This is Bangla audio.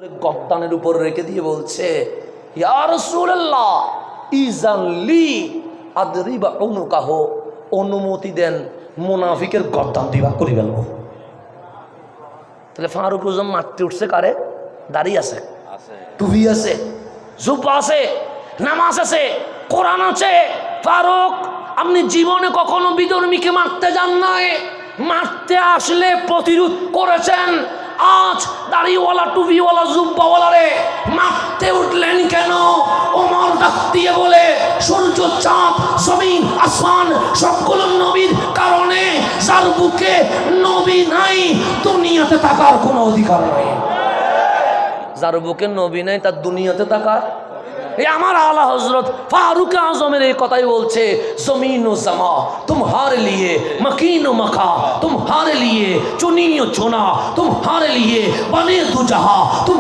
গর্দানের উপর রেখে দিয়ে বলছে, ইয়া রাসূলুল্লাহ ইযান লি আদরিবা উনুকাহ, অনুমতি দেন মুনাফিকের গর্দান দিবা করি গেল। তাহলে ফারুক আজম মারতে উঠছে কারে? দাড়ি আছে, টুপি আছে, জুব্বা আছে, নামাজ আছে, কোরআন আছে। ফারুক, আপনি জীবনে কখনো বিধর্মীকে মারতে যান নাই, মারতে আসলে প্রতিরোধ করেছেন। আজ দাড়িওয়ালা টুপিওয়ালা জুব্বাওয়ালা রে মারতে উঠলেন কেন? ওমর ডাক দিয়ে বলে, সূর্য চাঁদ জমিন আসমান সবগুলো নবীর কারণে, যার বুকে নবী নাই দুনিয়াতে থাকার কোনো অধিকার নাই। যার বুকে নবী নাই তার দুনিয়াতে থাকার। এই আমার আলা হজরত ফারুক আজমের এই কথাই বলছে, জমিন ও জামা तुम्हारे लिए, मकीन ও मका तुम्हारे लिए, चुनी ও चुना तुम्हारे लिए, बने दो जहां तुम